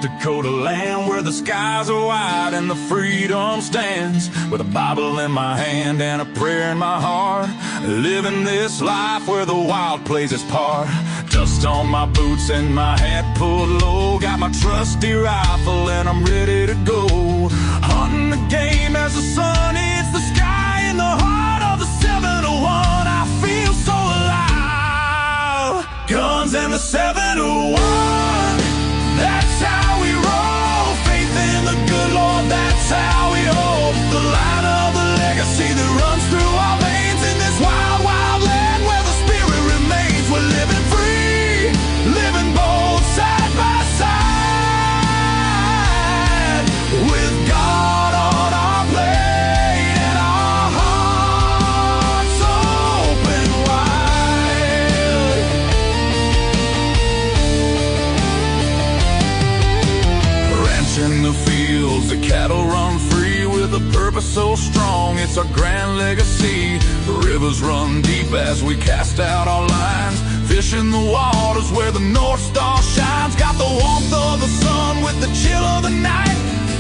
Dakota land where the skies are wide and the freedom stands. With a Bible in my hand and a prayer in my heart, living this life where the wild plays its part. Dust on my boots and my hat pulled low, got my trusty rifle and I'm ready to go. Hunting the game as the sun hits the sky in the heart of the 701. I feel so alive. Guns and the 701, that's how we roll. Faith in the good Lord, that's how we hold the line of the legacy that runs through our veins in this wild, wild land where the spirit remains. We're living free, living bold, side by side, with God on our plate and our hearts open wide. Ranch in the fields, the cattle run free with a purpose so strong, it's our grand legacy. The rivers run deep as we cast out our lines, fish in the waters where the North Star shines. Got the warmth of the sun with the chill of the night.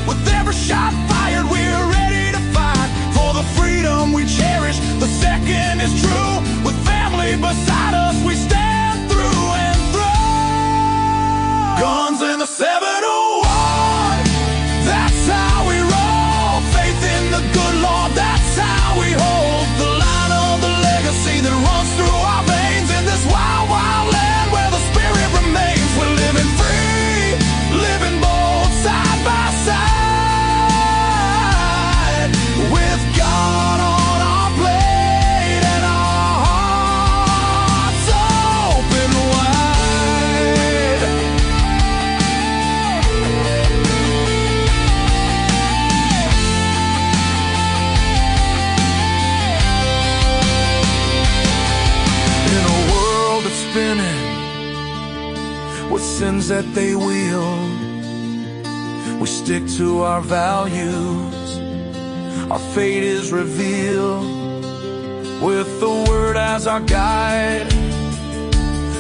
With every shot fired, we're ready to fight for the freedom we cherish. The second is true. With family beside us, we stand through and through. Guns in the 701, that's how we roll. Faith in the good Lord, that's how we hold the line of the legacy that runs through our veins in this wild, wild land where the spirit remains. We're living free, living bold, side by side, with God on our plate and our hearts open wide. In a world that's spinning with sins that they wield, we stick to our values. Our fate is revealed with the word as our guide.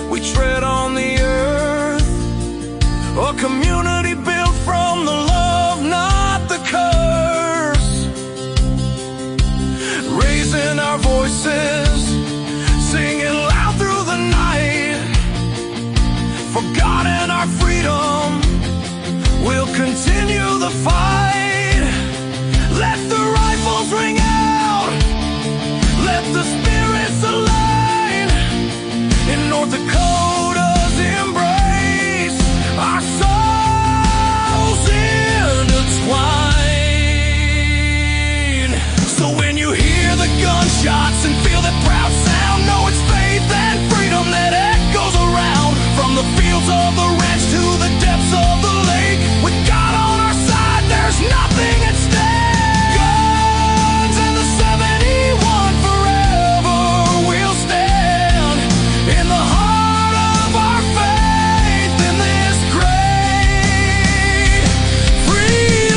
We tread on the earth, a community built from the love, not the curse. Raising our voices, singing loud through the night, for God and our freedom, we'll continue the fight. Let the rifles ring out, let the spirits align. In North Dakota's embrace, our souls intertwine. So when you hear the gunshots and feel that proud sound, know it's faith and freedom that echoes around. From the fields of the ranch to the depths of the lake, with God on our side, there's nothing at stake. Guns and the 71, forever we'll stand in the heart of our faith in this great free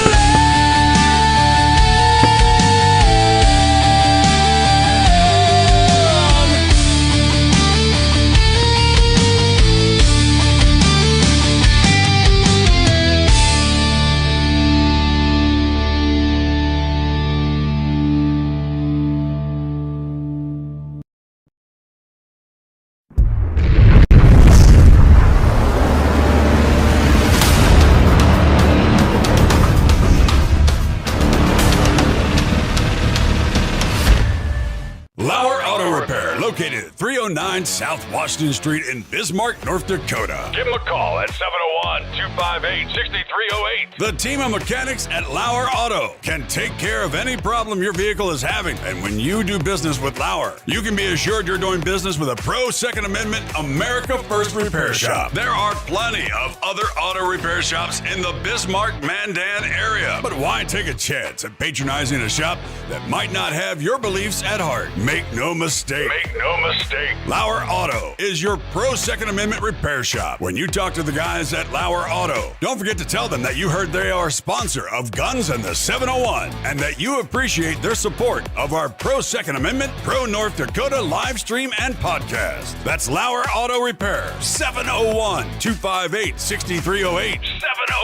LAUER Auto Repair, located at 309 South Washington Street in Bismarck, North Dakota. Give them a call at 701-258-6308. The team of mechanics at LAUER Auto can take care of any problem your vehicle is having. And when you do business with LAUER, you can be assured you're doing business with a pro Second Amendment America First repair shop. There are plenty of other auto repair shops in the Bismarck-Mandan area. But why take a chance at patronizing a shop that might not have your beliefs at heart? Make no mistake. Make no mistake. LAUER Auto is your pro Second Amendment repair shop. When you talk to the guys at LAUER Auto, don't forget to tell them that you heard they are a sponsor of Guns and the 701 and that you appreciate their support of our pro Second Amendment, pro North Dakota live stream and podcast. That's LAUER Auto Repair, 701-258-6308. 701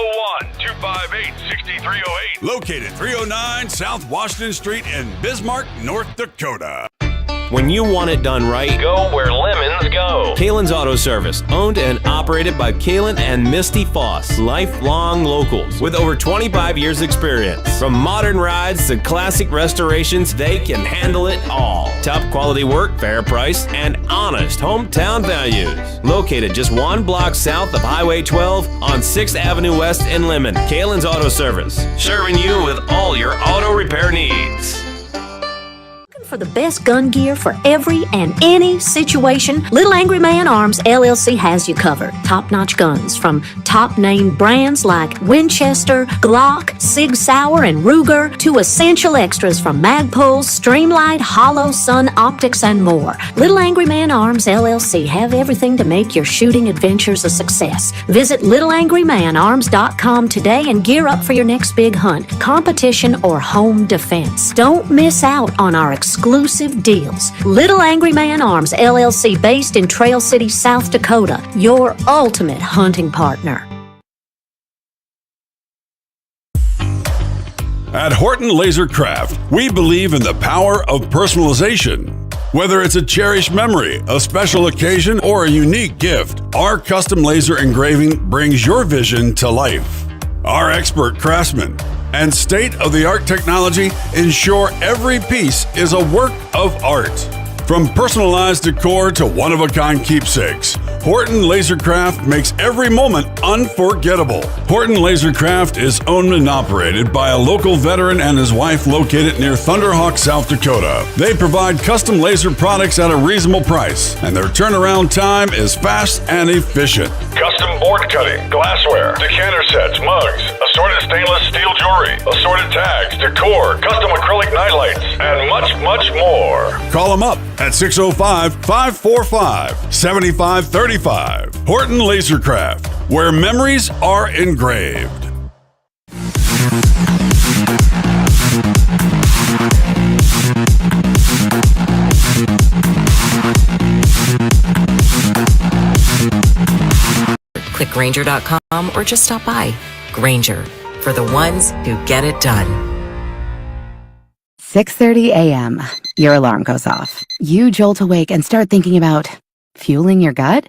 601-258-6308. Located 309 South Washington Street in Bismarck, North Dakota. When you want it done right, Go where lemons go. Kalen's Auto Service, owned and operated by Kalen and Misty Foss, lifelong locals with over 25 years experience. From modern rides to classic restorations, they can handle it all. Top quality work, fair price, and honest hometown values. Located just one block south of Highway 12 on 6th Avenue West in Lemon, Kalen's Auto Service, serving you with all your auto repair needs. For the best gun gear for every and any situation, Little Angry Man Arms LLC has you covered. Top-notch guns from top-name brands like Winchester, Glock, Sig Sauer, and Ruger to essential extras from Magpul, Streamlight, Hollow, Sun Optics, and more. Little Angry Man Arms LLC have everything to make your shooting adventures a success. Visit littleangrymanarms.com today and gear up for your next big hunt, competition, or home defense. Don't miss out on our exclusive deals. Little Angry Man Arms LLC, based in Trail City, South Dakota, your ultimate hunting partner. At Horton Laser Craft, we believe in the power of personalization. Whether it's a cherished memory, a special occasion, or a unique gift, our custom laser engraving brings your vision to life. Our expert craftsmen and state-of-the-art technology ensure every piece is a work of art. From personalized decor to one-of-a-kind keepsakes, Horton Lasercraft makes every moment unforgettable. Horton Lasercraft is owned and operated by a local veteran and his wife located near Thunderhawk, South Dakota. They provide custom laser products at a reasonable price, and their turnaround time is fast and efficient. Custom board cutting, glassware, decanter sets, mugs, assorted stainless steel jewelry, assorted tags, decor, custom acrylic nightlights, and much, much more. Call them up at 605-545-7535. Horton Lasercraft, where memories are engraved. Click Grainger.com or just stop by. Grainger, for the ones who get it done. 6:30 a.m. Your alarm goes off. You jolt awake and start thinking about fueling your gut?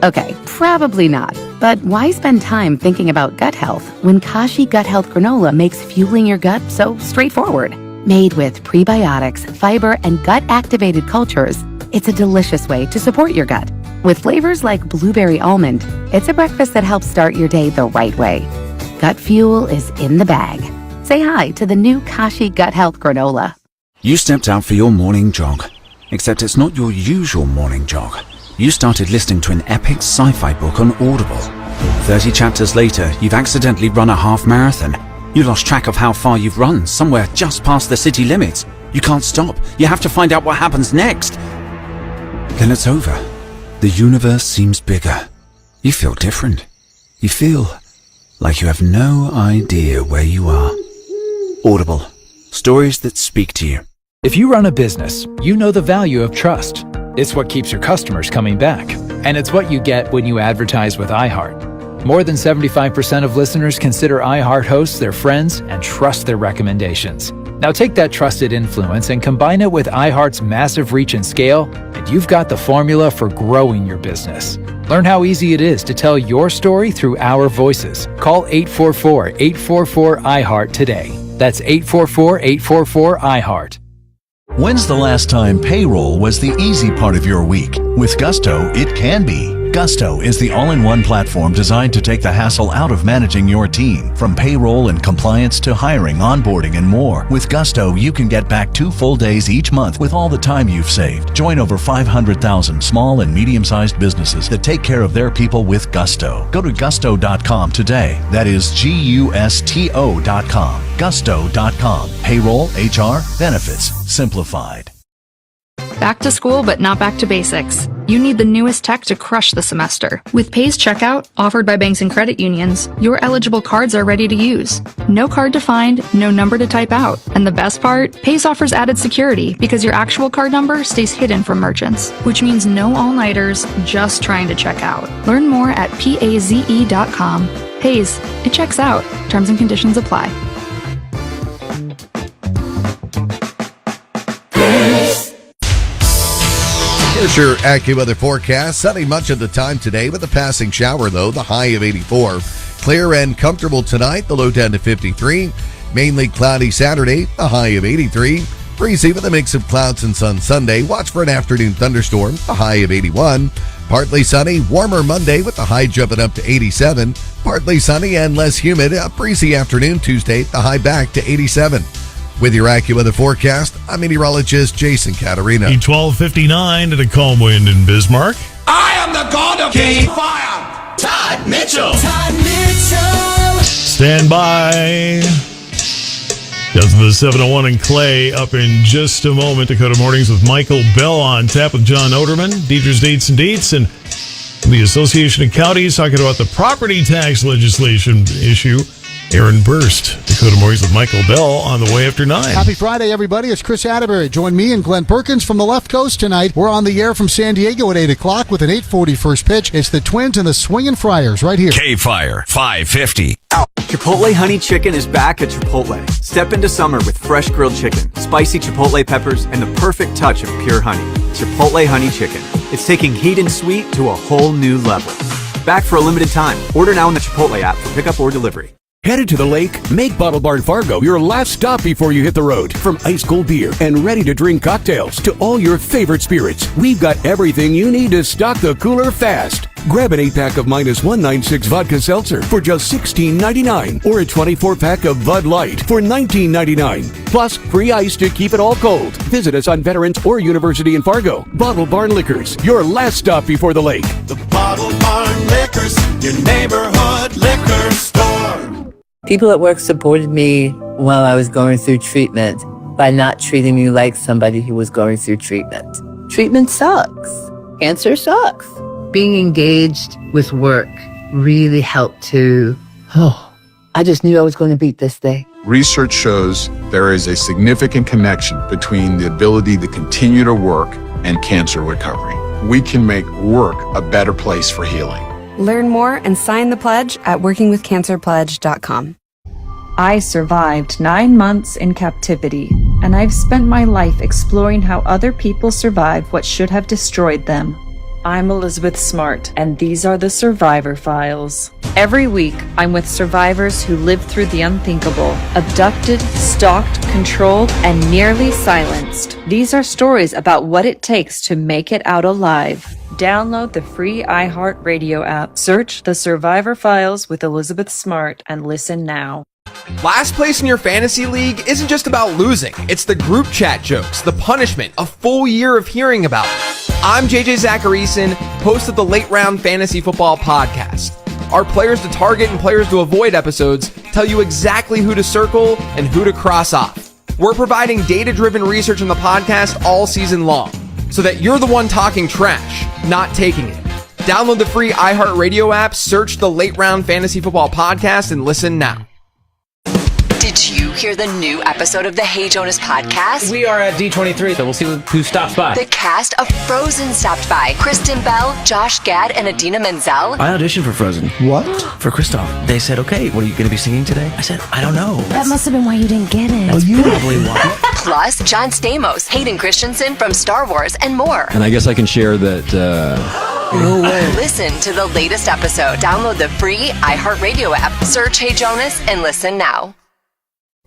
Okay, probably not. But why spend time thinking about gut health when Kashi Gut Health Granola makes fueling your gut so straightforward? Made with prebiotics, fiber, and gut-activated cultures, it's a delicious way to support your gut. With flavors like blueberry almond, it's a breakfast that helps start your day the right way. Gut fuel is in the bag. Say hi to the new Kashi Gut Health Granola. You stepped out for your morning jog, except it's not your usual morning jog. You started listening to an epic sci-fi book on Audible. 30 chapters later, you've accidentally run a half marathon. You lost track of how far you've run, somewhere just past the city limits. You can't stop. You have to find out what happens next. Then it's over. The universe seems bigger. You feel different. You feel like you have no idea where you are. Audible. Stories that speak to you. If you run a business, you know the value of trust. It's what keeps your customers coming back. And it's what you get when you advertise with iHeart. More than 75% of listeners consider iHeart hosts their friends and trust their recommendations. Now take that trusted influence and combine it with iHeart's massive reach and scale, and you've got the formula for growing your business. Learn how easy it is to tell your story through our voices. Call 844-844-iHeart today. That's 844-844-iHeart. When's the last time payroll was the easy part of your week? With Gusto, it can be. Gusto is the all-in-one platform designed to take the hassle out of managing your team. From payroll and compliance to hiring, onboarding, and more. With Gusto, you can get back 2 full days each month with all the time you've saved. Join over 500,000 small and medium-sized businesses that take care of their people with Gusto. Go to gusto.com today. That is Gusto.com. Gusto.com. Payroll, HR, benefits, simplified. Back to school, but not back to basics. You need the newest tech to crush the semester. With Pay's Checkout, offered by banks and credit unions, your eligible cards are ready to use. No card to find, no number to type out. And the best part? Pay's offers added security because your actual card number stays hidden from merchants, which means no all-nighters just trying to check out. Learn more at paze.com. Pay's, it checks out. Terms and conditions apply. Here's your AccuWeather forecast. Sunny much of the time today with a passing shower, though. The high of 84. Clear and comfortable tonight. The low down to 53. Mainly cloudy Saturday. The high of 83. Breezy with a mix of clouds and sun Sunday. Watch for an afternoon thunderstorm. The high of 81. Partly sunny. Warmer Monday with the high jumping up to 87. Partly sunny and less humid. A breezy afternoon Tuesday. The high back to 87. With your AccuWeather forecast, I'm meteorologist Jason Caterina. 12:59 at a calm wind in Bismarck. I am the god of KFYR, Todd Mitchell. Todd Mitchell. Stand by. Does the 701 and Clay up in just a moment. Dakota Mornings with Michael Bell on tap with John Oderman. Deidre's Dates and Deets, and the Association of Counties talking about the property tax legislation issue. Aaron Burst, Dakota Mornings with Michael Bell on the way after 9. Happy Friday, everybody. It's Chris Atterbury. Join me and Glenn Perkins from the left coast tonight. We're on the air from San Diego at 8 o'clock with an 8:40 first pitch. It's the Twins and the Swingin' Friars right here. KFYR 550. Chipotle Honey Chicken is back at Chipotle. Step into summer with fresh grilled chicken, spicy Chipotle peppers, and the perfect touch of pure honey. Chipotle Honey Chicken. It's taking heat and sweet to a whole new level. Back for a limited time. Order now in the Chipotle app for pickup or delivery. Headed to the lake? Make Bottle Barn Fargo your last stop before you hit the road. From ice cold beer and ready to drink cocktails to all your favorite spirits, we've got everything you need to stock the cooler fast. Grab an 8-pack of -196 vodka seltzer for just $16.99 or a 24-pack of Bud Light for $19.99. Plus, free ice to keep it all cold. Visit us on Veterans or University in Fargo. Bottle Barn Liquors, your last stop before the lake. The Bottle Barn Liquors, your neighborhood liquor store. People at work supported me while I was going through treatment by not treating me like somebody who was going through treatment. Treatment sucks. Cancer sucks. Being engaged with work really helped to, I just knew I was going to beat this thing. Research shows there is a significant connection between the ability to continue to work and cancer recovery. We can make work a better place for healing. Learn more and sign the pledge at workingwithcancerpledge.com. I survived 9 months in captivity, and I've spent my life exploring how other people survived what should have destroyed them. I'm Elizabeth Smart, and these are the Survivor Files. Every week, I'm with survivors who lived through the unthinkable, abducted, stalked, controlled, and nearly silenced. These are stories about what it takes to make it out alive. Download the free iHeartRadio app. Search The Survivor Files with Elizabeth Smart and listen now. Last place in your fantasy league isn't just about losing. It's the group chat jokes, the punishment, a full year of hearing about it. I'm JJ Zacharyson, host of the Late Round Fantasy Football Podcast. Our players to target and players to avoid episodes tell you exactly who to circle and who to cross off. We're providing data-driven research on the podcast all season long, so that you're the one talking trash, not taking it. Download the free iHeartRadio app, search the Late Round Fantasy Football Podcast, and listen now. Did you hear the new episode of the Hey Jonas podcast? We are at D23, so we'll see who stops by. The cast of Frozen stopped by. Kristen Bell, Josh Gad, and Adina Menzel. I auditioned for Frozen. What? For Kristoff. They said, okay, what are you going to be singing today? I said, I don't know. That must have been why you didn't get it. That's probably why. Plus, John Stamos, Hayden Christensen from Star Wars, and more. And I guess I can share that... No way. Listen to the latest episode. Download the free iHeartRadio app. Search Hey Jonas and listen now.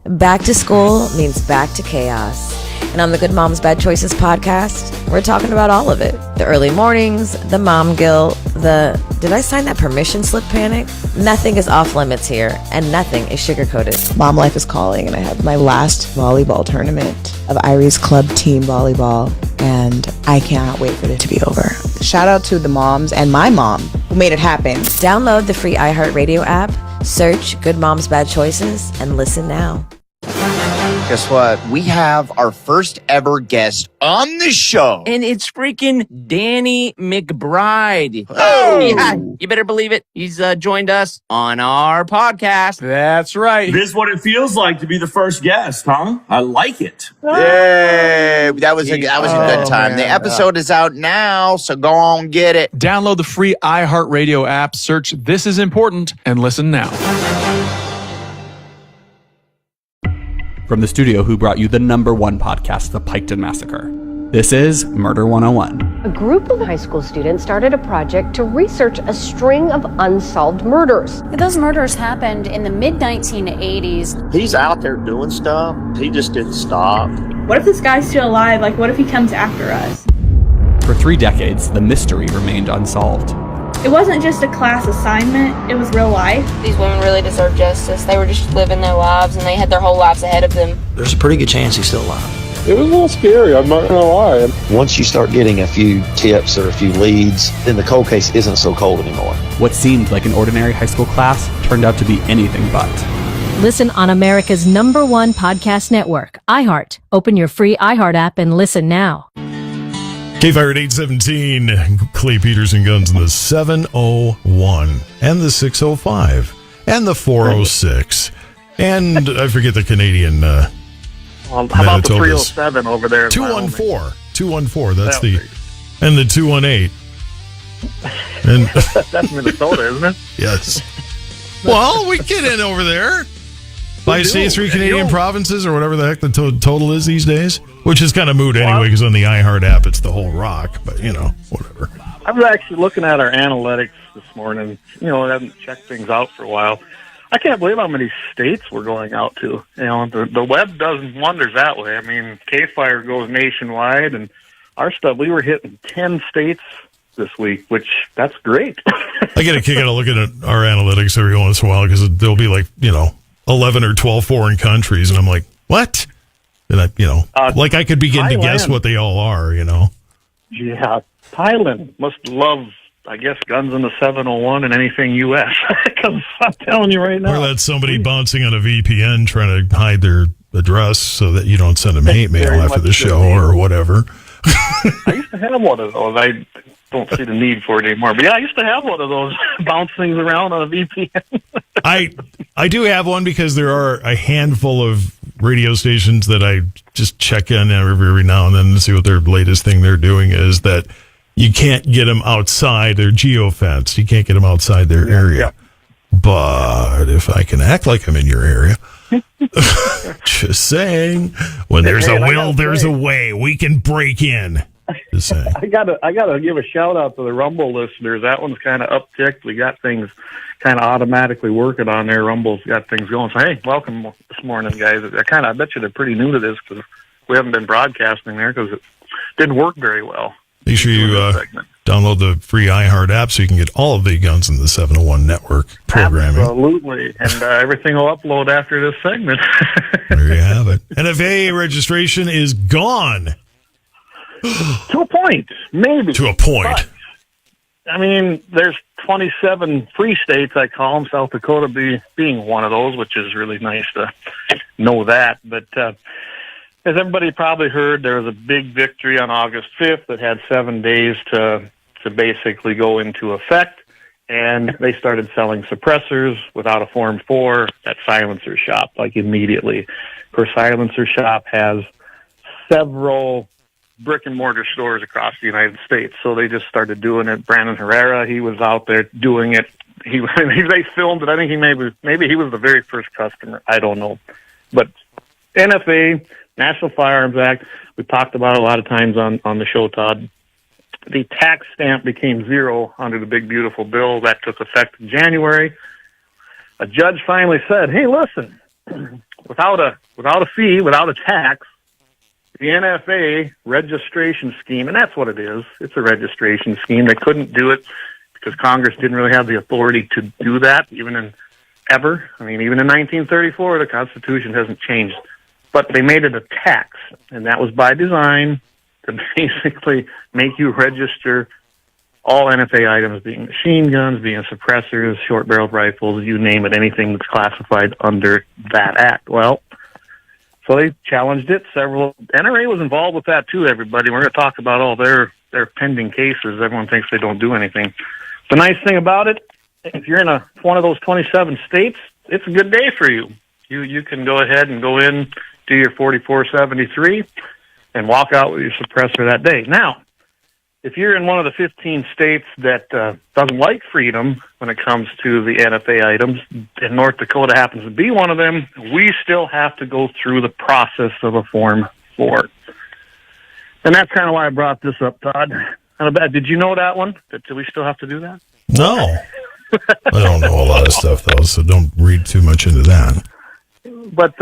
Back to school means back to chaos. And on the Good Moms Bad Choices podcast, we're talking about all of it. The early mornings, the mom guilt, the did I sign that permission slip panic? Nothing is off limits here, and nothing is sugar-coated. Mom life is calling, and I have my last volleyball tournament of Irie's club team volleyball, and I cannot wait for it to be over. Shout out to the moms and my mom who made it happen. Download the free iHeartRadio app, search Good Moms Bad Choices, and listen now. Guess what? We have our first ever guest on the show. And it's freaking Danny McBride. Oh! Yeah, you better believe it. He's joined us on our podcast. That's right. This is what it feels like to be the first guest, huh? I like it. Yay! That was a good time. The episode is out now, so go on get it. Download the free iHeartRadio app, search This Is Important, and listen now. From the studio who brought you the #1 podcast, The Piketon Massacre. This is Murder 101. A group of high school students started a project to research a string of unsolved murders. Those murders happened in the mid-1980s. He's out there doing stuff. He just didn't stop. What if this guy's still alive? Like, what if he comes after us? For 3 decades, the mystery remained unsolved. It wasn't just a class assignment, it was real life. These women really deserve justice. They were just living their lives and they had their whole lives ahead of them. There's a pretty good chance he's still alive. It was a little scary, I'm not gonna lie. Once you start getting a few tips or a few leads, then the cold case isn't so cold anymore. What seemed like an ordinary high school class turned out to be anything but. Listen on America's #1 podcast network, iHeart. Open your free iHeart app and listen now. KFYR at 817, Clay Peterson Guns in the 701 and the 605 and the 406 and I forget the Canadian how about the 307 over there? 214, that's the and the 218. And that's Minnesota, isn't it? Yes. Well, we get in over there. By states, 3 Canadian provinces, or whatever the heck the total is these days, which is kind of moot anyway, because on the iHeart app, it's the whole rock, but, whatever. I was actually looking at our analytics this morning. I haven't checked things out for a while. I can't believe how many states we're going out to. The web does wonders that way. I mean, KFYR goes nationwide, and our stuff, we were hitting 10 states this week, which that's great. I get a kick out of looking at our analytics every once in a while, because there'll be 11 or 12 foreign countries, and I'm like, what? And I could begin Thailand. to guess what they all are, Yeah, Thailand must love, I guess, Guns in the 701 and anything U.S. Because I'm telling you right now. Or that's somebody bouncing on a VPN trying to hide their address so that you don't send them hate mail after the show or whatever. I used to have one of those. I don't see the need for it anymore. But yeah, I used to have one of those bounce things around on a VPN. I do have one because there are a handful of radio stations that I just check in every now and then to see what their latest thing they're doing is, that you can't get them outside. They're geo-fenced. You can't get them outside their area. But if I can act like I'm in your area, just saying, when there's a will, there's a way. We can break in. Just saying. I gotta give a shout out to the Rumble listeners. That one's kind of upticked. We got things kind of automatically working on there. Rumble's got things going. So hey, welcome this morning, guys. I bet you they're pretty new to this because we haven't been broadcasting there because it didn't work very well. Make sure you download the free iHeart app so you can get all of the Guns in the 701 network programming. Absolutely. And everything will upload after this segment. There you have it. NFA registration is gone. To a point, maybe. To a point. But, I mean, there's 27 free states, I call them, South Dakota being one of those, which is really nice to know that. But as everybody probably heard, there was a big victory on August 5th that had 7 days to basically go into effect. And they started selling suppressors without a Form 4 at Silencer Shop, immediately. Of course, Silencer Shop has several brick-and-mortar stores across the United States, so they just started doing it. Brandon Herrera, he was out there doing it. They filmed it. I think maybe he was the very first customer. I don't know. But NFA, National Firearms Act, we talked about it a lot of times on the show, Todd. The tax stamp became 0 under the big, beautiful bill. That took effect in January. A judge finally said, hey, listen, without a fee, without a tax, the NFA registration scheme, and that's what it is. It's a registration scheme. They couldn't do it because Congress didn't really have the authority to do that, even in 1934, the Constitution hasn't changed. But they made it a tax, and that was by design to basically make you register all NFA items, being machine guns, being suppressors, short-barreled rifles, you name it, anything that's classified under that act. Well, So they challenged it. Several NRA was involved with that too. Everybody, we're going to talk about all their pending cases. Everyone thinks they don't do anything. The nice thing about it, if you're in one of those 27 states, it's a good day for you. You can go ahead and go in, do your 4473, and walk out with your suppressor that day. Now, if you're in one of the 15 states that doesn't like freedom when it comes to the NFA items, and North Dakota happens to be one of them, we still have to go through the process of a Form 4. And that's kind of why I brought this up, Todd. Did you know that one? Do we still have to do that? No. I don't know a lot of stuff, though, so don't read too much into that. But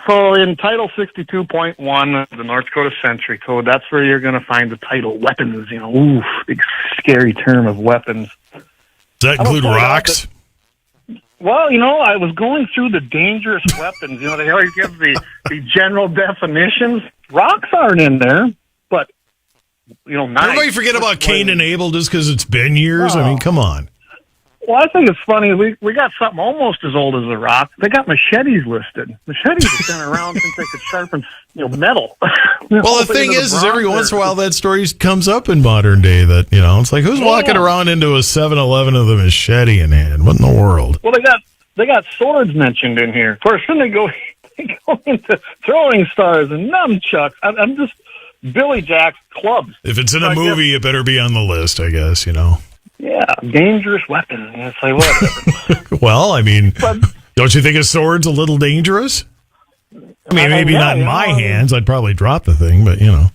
so in Title 62.1 of the North Dakota Century Code, that's where you're going to find the title weapons. Big scary term of weapons. Does that include rocks? Well, I was going through the dangerous weapons. They always give the general definitions. Rocks aren't in there, but, knives. Everybody forget about Cain and Abel just because it's been years? Oh. I mean, come on. Well, I think it's funny. We got something almost as old as the rock. They got machetes listed. Machetes have been around since they could sharpen, metal. Well, the thing is every once in a while that story comes up in modern day that, it's like, who's walking around into a 7-Eleven with a machete in hand? What in the world? Well, they got swords mentioned in here. Of course, then they go into throwing stars and nunchucks. I'm just Billy Jack's clubs. If it's in a movie, it better be on the list, I guess, Yeah, dangerous weapon. It's like, whatever. Well, I mean, don't you think a sword's a little dangerous? I mean, maybe not in my hands. I'd probably drop the thing, but, It's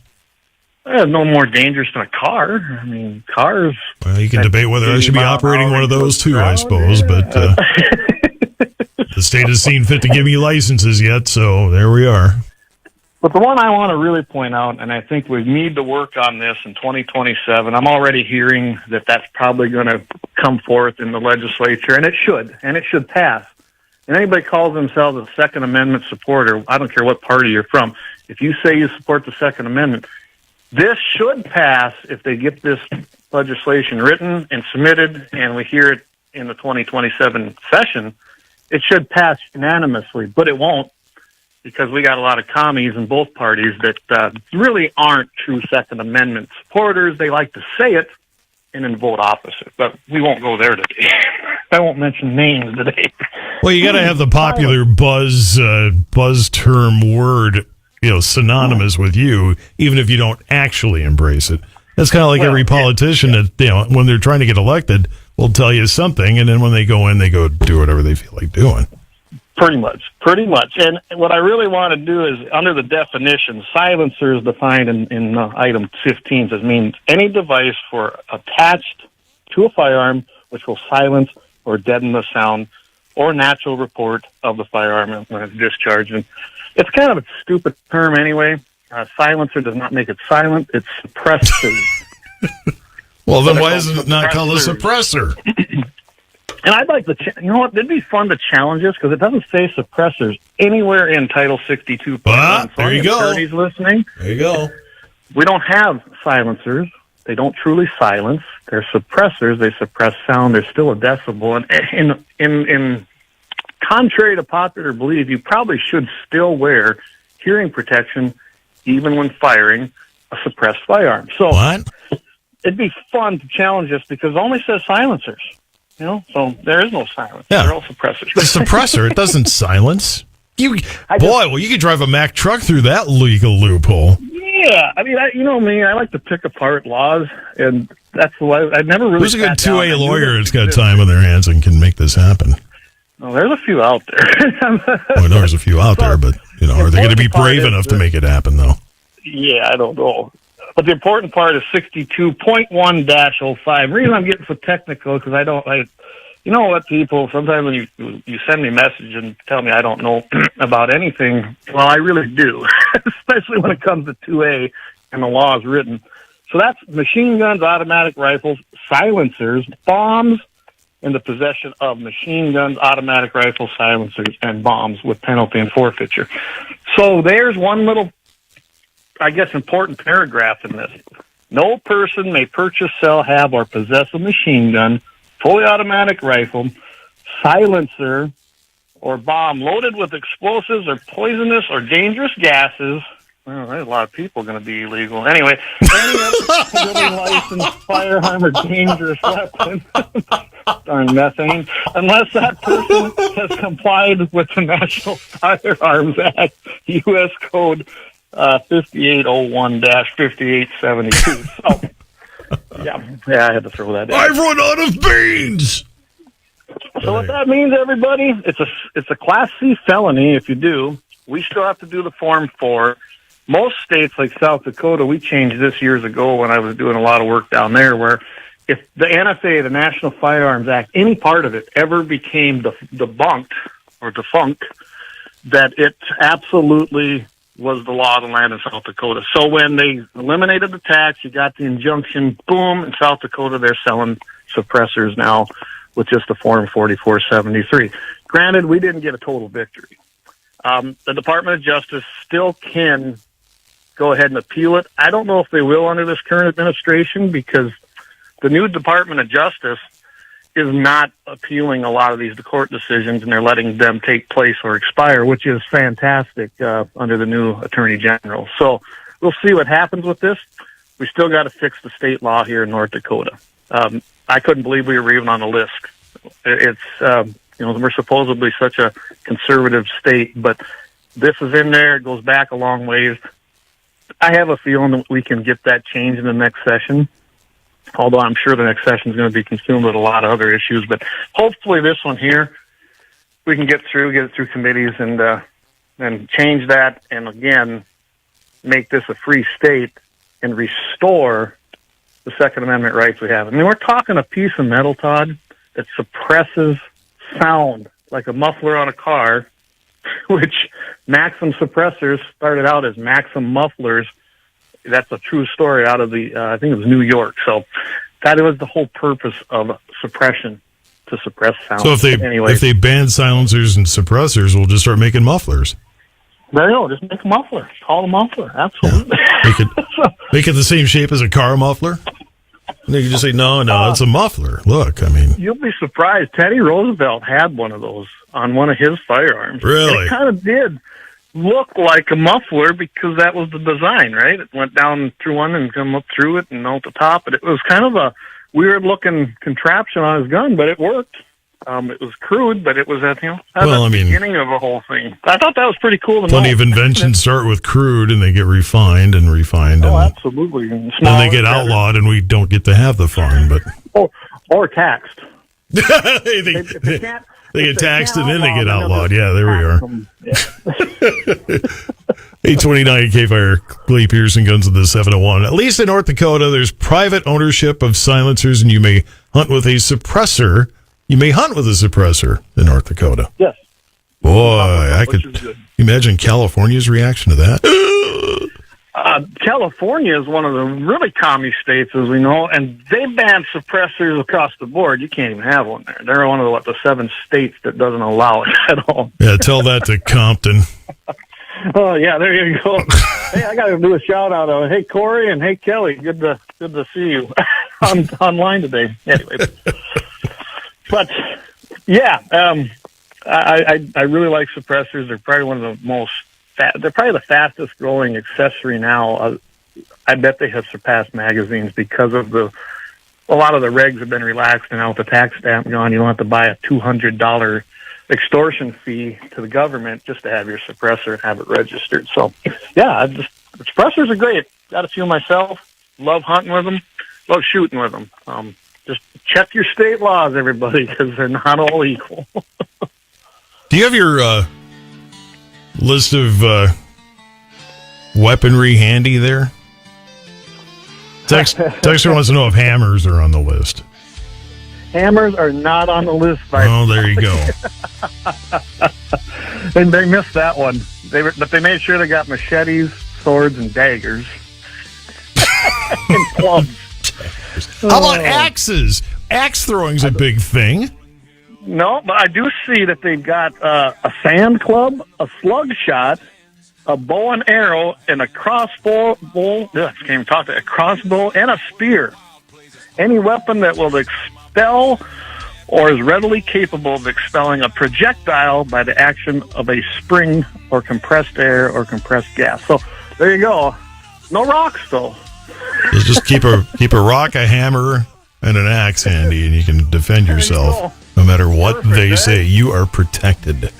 no more dangerous than a car. I mean, cars... Well, you can debate whether I should be operating one of those too, I suppose, but the state has seen fit to give me licenses yet, so there we are. But the one I want to really point out, and I think we need to work on this in 2027, I'm already hearing that that's probably going to come forth in the legislature, and it should pass. And anybody calls themselves a Second Amendment supporter, I don't care what party you're from, if you say you support the Second Amendment, this should pass if they get this legislation written and submitted, and we hear it in the 2027 session. It should pass unanimously, but it won't, because we got a lot of commies in both parties that really aren't true Second Amendment supporters. They like to say it and then vote opposite, but we won't go there today. I won't mention names today. Well, you got to have the popular buzz term word, synonymous with you, even if you don't actually embrace it. That's kind of like every politician that, when they're trying to get elected, will tell you something, and then when they go in, they go do whatever they feel like doing. Pretty much. And what I really want to do is, under the definition, silencer is defined in item 15 as means any device for attached to a firearm which will silence or deaden the sound or natural report of the firearm when it's discharged. And it's kind of a stupid term anyway. Silencer does not make it silent. It suppresses. Well, then why is it not called a suppressor? And I'd like to, it'd be fun to challenge this because it doesn't say suppressors anywhere in Title 62. There you go. Attorneys listening. There you go. We don't have silencers. They don't truly silence. They're suppressors. They suppress sound. They're still a decibel. And in contrary to popular belief, you probably should still wear hearing protection even when firing a suppressed firearm. So it'd be fun to challenge this because it only says silencers. So there is no silence. Yeah. They're all suppressors. The suppressor, it doesnn't silence. You could drive a Mack truck through that legal loophole. Yeah, I mean, I like to pick apart laws, and that's why I never really. Who's a good 2A lawyer that's got time on their hands and can make this happen? Well, there's a few out there. Well, there's a few out there, but are they going to be brave enough to make it happen, though? Yeah, I don't know. But the important part is 62.1-05. The reason I'm getting so technical because you know what, people, sometimes when you send me a message and tell me I don't know about anything, well, I really do, especially when it comes to 2A and the law is written. So that's machine guns, automatic rifles, silencers, bombs, and the possession of machine guns, automatic rifles, silencers, and bombs with penalty and forfeiture. So there's one little, I guess, important paragraph in this. No person may purchase, sell, have, or possess a machine gun, fully automatic rifle, silencer, or bomb loaded with explosives or poisonous or dangerous gases. Well, there's a lot of people going to be illegal. Anyway, any other federally licensed firearm or dangerous weapon, darn methane, unless that person has complied with the National Firearms Act, U.S. Code 5801-5872. So, yeah, I had to throw that in. I've run out of beans! So what that means, everybody, it's a Class C felony if you do. We still have to do the Form 4. Most states like South Dakota, we changed this years ago when I was doing a lot of work down there, where if the NFA, the National Firearms Act, any part of it ever became debunked or defunct, that it absolutely was the law of the land in South Dakota. So when they eliminated the tax, you got the injunction, boom, in South Dakota they're selling suppressors now with just the Form 4473. Granted, we didn't get a total victory. The Department of Justice still can go ahead and appeal it. I don't know if they will under this current administration, because the new Department of Justice is not appealing a lot of these court decisions, and they're letting them take place or expire, which is fantastic under the new Attorney General. So we'll see what happens with this. We still got to fix the state law here in North Dakota. I couldn't believe we were even on the list. It's we're supposedly such a conservative state, but this is in there. It goes back a long ways. I have a feeling that we can get that changed in the next session, although I'm sure the next session is going to be consumed with a lot of other issues. But hopefully this one here, we can get it through committees and change that, and again, make this a free state and restore the Second Amendment rights we have. I mean, we're talking a piece of metal, Todd, that suppresses sound like a muffler on a car, which Maxim suppressors started out as Maxim mufflers. That's a true story out of the, I think it was New York. So that was the whole purpose of suppression, to suppress sound. So if they ban silencers and suppressors, we'll just start making mufflers. There you go. Just make a muffler. Call it a muffler. Absolutely. Yeah. Make it the same shape as a car muffler. And you can just say, no, it's a muffler. Look, I mean. You'll be surprised. Teddy Roosevelt had one of those on one of his firearms. Really? And it kind of did look like a muffler because that was the design, right? It went down through one and come up through it and out the top. But it was kind of a weird-looking contraption on his gun, but it worked. It was crude, but it was at the beginning of a whole thing. I thought that was pretty cool. Plenty of inventions start with crude, and they get refined and refined. Oh, absolutely. And they get outlawed, and we don't get to have the fun. But or taxed. they get taxed, and then they get outlawed. Yeah, there we are. 829 KFYR, Clay Pearson, Guns of the 701. At least in North Dakota, there's private ownership of silencers, and you may hunt with a suppressor. You may hunt with a suppressor in North Dakota. Yes. Boy, I could imagine California's reaction to that. California is one of the really commie states, as we know, and they ban suppressors across the board. You can't even have one there. They're one of the 7 states that doesn't allow it at all. Yeah, tell that to Compton. Oh yeah, there you go. Hey, I got to do a shout out of hey Corey and hey Kelly. Good to see you online today. Anyway. But yeah, I really like suppressors. They're probably one of the most. They're probably the fastest growing accessory now. I bet they have surpassed magazines because of a lot of the regs have been relaxed, and now with the tax stamp gone, you don't have to buy a $200 extortion fee to the government just to have your suppressor and have it registered. So yeah, suppressors are great. Got a few myself. Love hunting with them. Love shooting with them. Just check your state laws, everybody, because they're not all equal. Do you have your list of weaponry handy there? Texter wants to know if hammers are on the list. Hammers are not on the list. Oh, there you go. And they missed that one. But they made sure they got machetes, swords, and daggers. And clubs. How about axes? Axe throwing's a big thing. No, but I do see that they've got a sand club, a slug shot, a bow and arrow, and a crossbow. A crossbow and a spear. Any weapon that will expel or is readily capable of expelling a projectile by the action of a spring or compressed air or compressed gas. So there you go. No rocks, though. So just keep a rock, a hammer, and an axe handy, and you can defend yourself. No matter what they say, you are protected.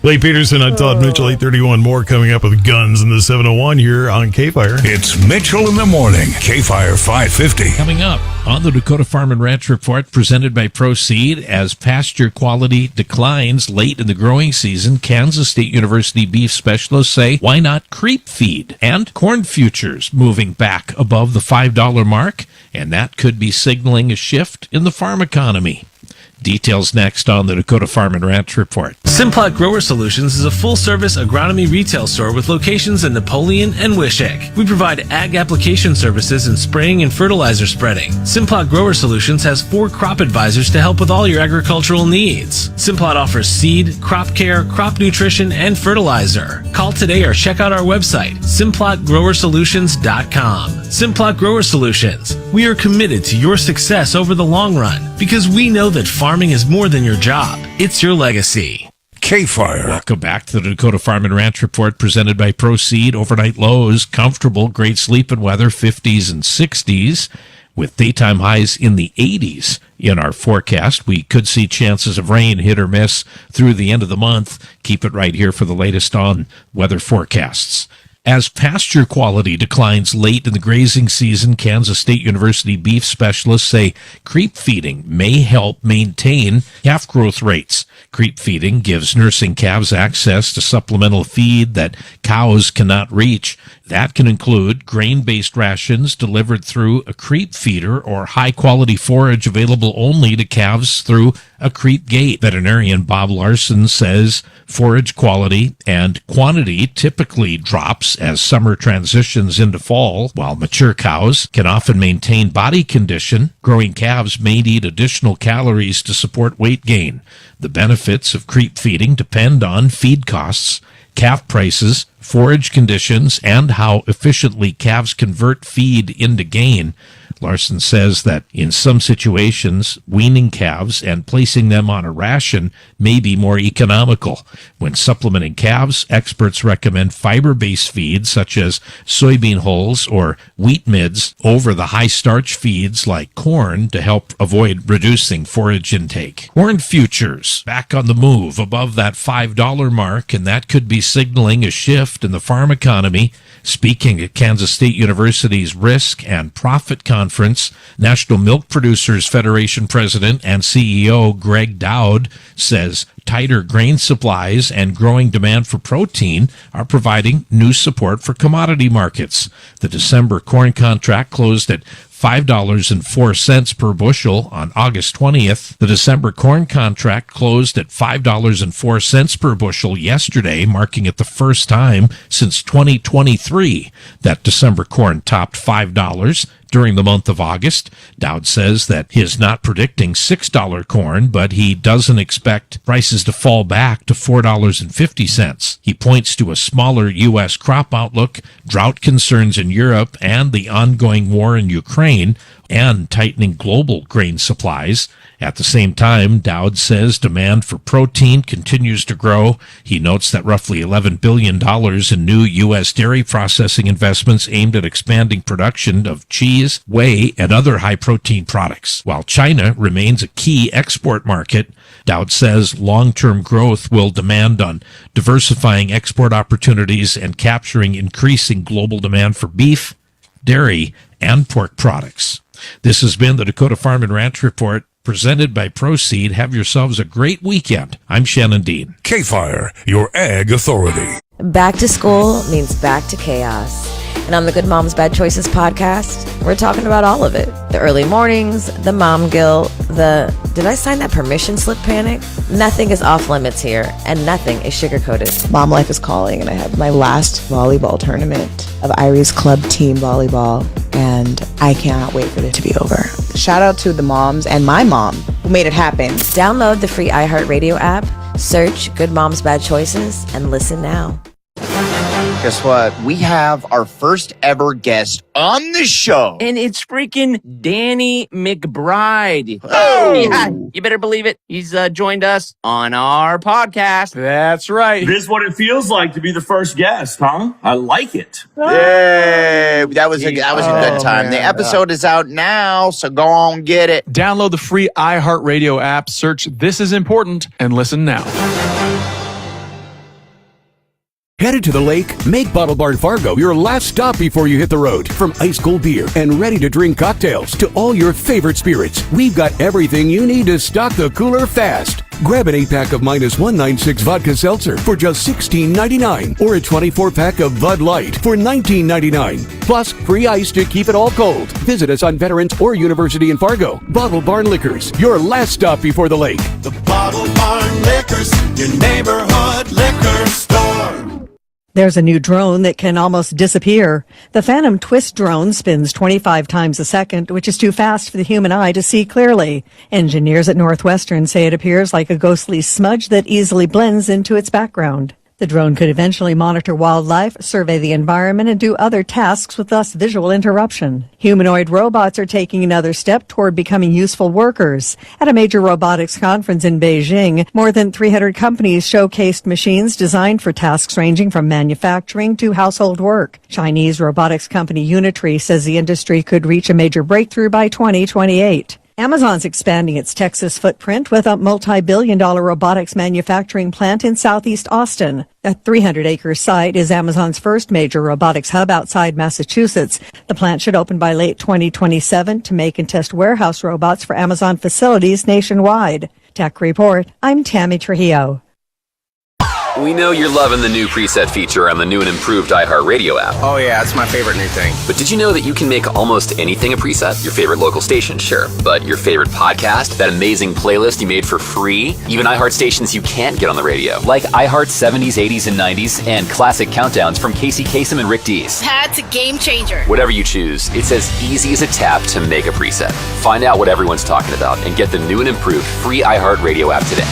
Clay Peterson, I'm Todd Mitchell, 8:31. More coming up with guns in the 701 here on KFYR. It's Mitchell in the Morning, KFYR 550. Coming up on the Dakota Farm and Ranch Report, presented by Proceed, as pasture quality declines late in the growing season, Kansas State University beef specialists say, why not creep feed? And corn futures moving back above the $5 mark, and that could be signaling a shift in the farm economy. Details next on the Dakota Farm and Ranch Report. Simplot Grower Solutions is a full-service agronomy retail store with locations in Napoleon and Wishick. We provide ag application services in spraying and fertilizer spreading. Simplot Grower Solutions has 4 crop advisors to help with all your agricultural needs. Simplot offers seed, crop care, crop nutrition, and fertilizer. Call today or check out our website, simplotgrowersolutions.com. Simplot Grower Solutions. We are committed to your success over the long run because we know that farming is more than your job. It's your legacy. KFYR. Welcome back to the Dakota Farm and Ranch Report, presented by Proceed. Overnight lows, comfortable, great sleep and weather, 50s and 60s, with daytime highs in the 80s in our forecast. We could see chances of rain, hit or miss, through the end of the month. Keep it right here for the latest on weather forecasts. As pasture quality declines late in the grazing season, Kansas State University beef specialists say creep feeding may help maintain calf growth rates. Creep feeding gives nursing calves access to supplemental feed that cows cannot reach. That can include grain-based rations delivered through a creep feeder or high-quality forage available only to calves through a creep gate. Veterinarian Bob Larson says forage quality and quantity typically drops as summer transitions into fall, while mature cows can often maintain body condition. Growing calves may need additional calories to support weight gain. The benefits of creep feeding depend on feed costs, calf prices, forage conditions, and how efficiently calves convert feed into gain. Larson says that in some situations, weaning calves and placing them on a ration may be more economical. When supplementing calves, experts recommend fiber-based feeds such as soybean hulls or wheat midds over the high-starch feeds like corn to help avoid reducing forage intake. Corn futures back on the move above that $5 mark, and that could be signaling a shift in the farm economy. Speaking at Kansas State University's Risk and Profit Conference, National Milk Producers Federation President and CEO Greg Dowd says tighter grain supplies and growing demand for protein are providing new support for commodity markets. The December corn contract closed at $5.04 per bushel on August 20th. The December corn contract closed at $5.04 per bushel yesterday, marking it the first time since 2023 that December corn topped $5 during the month of August. Dowd says that he is not predicting $6 corn, but he doesn't expect prices to fall back to $4.50. He points to a smaller U.S. crop outlook, drought concerns in Europe, and the ongoing war in Ukraine, and tightening global grain supplies. At the same time, Dowd says demand for protein continues to grow. He notes that roughly $11 billion in new U.S. dairy processing investments aimed at expanding production of cheese, whey, and other high-protein products. While China remains a key export market, Dowd says long-term growth will demand on diversifying export opportunities and capturing increasing global demand for beef, dairy, and pork products. This has been the Dakota Farm and Ranch Report, presented by Proceed. Have yourselves a great weekend. I'm Shannon Dean. KFYR, your ag authority. Back to school means back to chaos. And on the Good Moms Bad Choices podcast, we're talking about all of it. The early mornings, the mom guilt, the did I sign that permission slip panic? Nothing is off limits here, and nothing is sugar-coated. Mom life is calling, and I have my last volleyball tournament of Irie's club team volleyball, and I cannot wait for it to be over. Shout out to the moms and my mom who made it happen. Download the free iHeartRadio app, search Good Moms Bad Choices, and listen now. Guess what? We have our first ever guest on the show. And it's freaking Danny McBride. Oh! Yeah, you better believe it. He's joined us on our podcast. That's right. This is what it feels like to be the first guest, huh? I like it. Yay! That was a good time. The episode is out now, so go on, get it. Download the free iHeartRadio app, search This Is Important, and listen now. Headed to the lake? Make Bottle Barn Fargo your last stop before you hit the road. From ice cold beer and ready-to-drink cocktails to all your favorite spirits, we've got everything you need to stock the cooler fast. Grab an 8-pack of -196 vodka seltzer for just $16.99 or a 24-pack of Bud Light for $19.99. Plus, free ice to keep it all cold. Visit us on Veterans or University in Fargo. Bottle Barn Liquors, your last stop before the lake. The Bottle Barn Liquors, your neighborhood liquor store. There's a new drone that can almost disappear. The Phantom Twist drone spins 25 times a second, which is too fast for the human eye to see clearly. Engineers at Northwestern say it appears like a ghostly smudge that easily blends into its background. The drone could eventually monitor wildlife, survey the environment, and do other tasks with less visual interruption. Humanoid robots are taking another step toward becoming useful workers. At a major robotics conference in Beijing, more than 300 companies showcased machines designed for tasks ranging from manufacturing to household work. Chinese robotics company Unitree says the industry could reach a major breakthrough by 2028. Amazon's expanding its Texas footprint with a multi-billion-dollar robotics manufacturing plant in southeast Austin. A 300-acre site is Amazon's first major robotics hub outside Massachusetts. The plant should open by late 2027 to make and test warehouse robots for Amazon facilities nationwide. Tech Report, I'm Tammy Trujillo. We know you're loving the new preset feature on the new and improved iHeartRadio app. Oh yeah, it's my favorite new thing. But did you know that you can make almost anything a preset? Your favorite local station, sure. But your favorite podcast, that amazing playlist you made for free? Even iHeart stations you can't get on the radio. Like iHeart 70s, 80s, and 90s, and classic countdowns from Casey Kasem and Rick Dees. That's a game changer. Whatever you choose, it's as easy as a tap to make a preset. Find out what everyone's talking about and get the new and improved free iHeartRadio app today.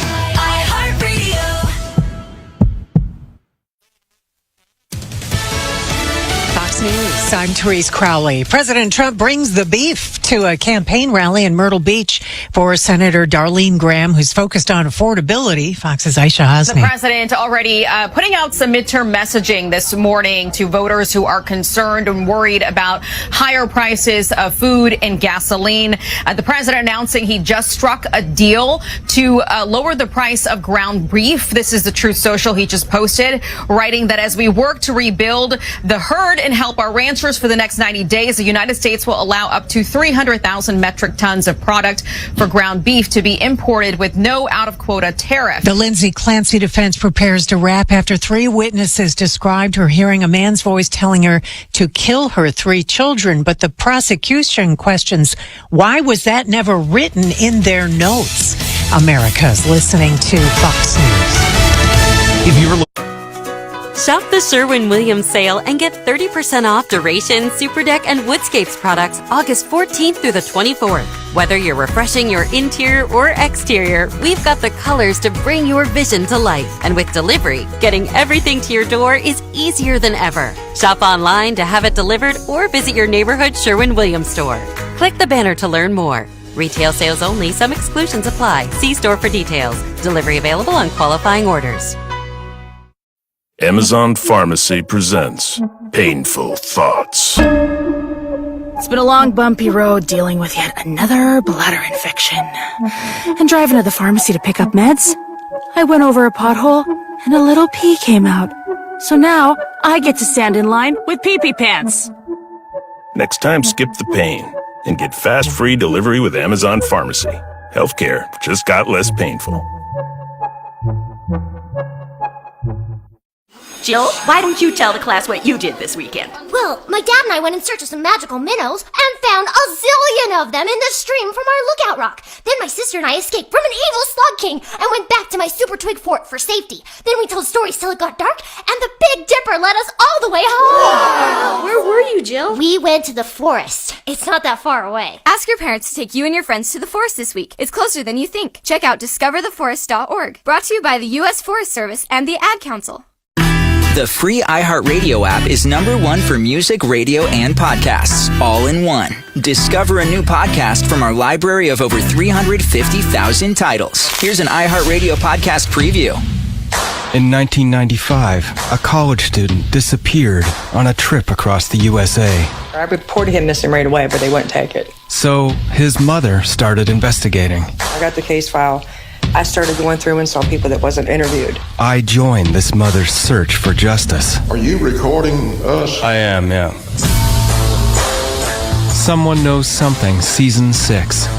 News. I'm Therese Crowley. President Trump brings the beef to a campaign rally in Myrtle Beach for Senator Darlene Graham, who's focused on affordability. Fox's Aisha Hasmi. The president already putting out some midterm messaging this morning to voters who are concerned and worried about higher prices of food and gasoline. The president announcing he just struck a deal to lower the price of ground beef. This is the Truth Social he just posted, writing that as we work to rebuild the herd and help our ranchers for the next 90 days, the United States will allow up to 300,000 metric tons of product for ground beef to be imported with no out-of-quota tariff. The Lindsay Clancy defense prepares to wrap after 3 witnesses described her hearing a man's voice telling her to kill her 3 children. But the prosecution questions, why was that never written in their notes? America's listening to Fox News. If you were Shop the Sherwin-Williams sale and get 30% off Duration, Super Deck, and Woodscapes products August 14th through the 24th. Whether you're refreshing your interior or exterior, we've got the colors to bring your vision to life. And with delivery, getting everything to your door is easier than ever. Shop online to have it delivered or visit your neighborhood Sherwin-Williams store. Click the banner to learn more. Retail sales only. Some exclusions apply. See store for details. Delivery available on qualifying orders. Amazon Pharmacy presents Painful Thoughts. It's been a long, bumpy road dealing with yet another bladder infection. And driving to the pharmacy to pick up meds, I went over a pothole and a little pea came out. So now I get to stand in line with pee-pee pants. Next time, skip the pain and get fast, free delivery with Amazon Pharmacy. Healthcare just got less painful. Jill, why don't you tell the class what you did this weekend? Well, my dad and I went in search of some magical minnows and found a zillion of them in the stream from our lookout rock. Then my sister and I escaped from an evil slug king and went back to my super twig fort for safety. Then we told stories till it got dark, and the Big Dipper led us all the way home. Wow. Where were you, Jill? We went to the forest. It's not that far away. Ask your parents to take you and your friends to the forest this week. It's closer than you think. Check out discovertheforest.org. Brought to you by the U.S. Forest Service and the Ad Council. The free iHeartRadio app is #1 for music, radio, and podcasts, all in one. Discover a new podcast from our library of over 350,000 titles. Here's an iHeartRadio podcast preview. In 1995, a college student disappeared on a trip across the USA. I reported him missing right away, but they wouldn't take it. So his mother started investigating. I got the case file. I started going through and saw people that wasn't interviewed. I joined this mother's search for justice. Are you recording us? I am, yeah. Someone Knows Something, Season 6.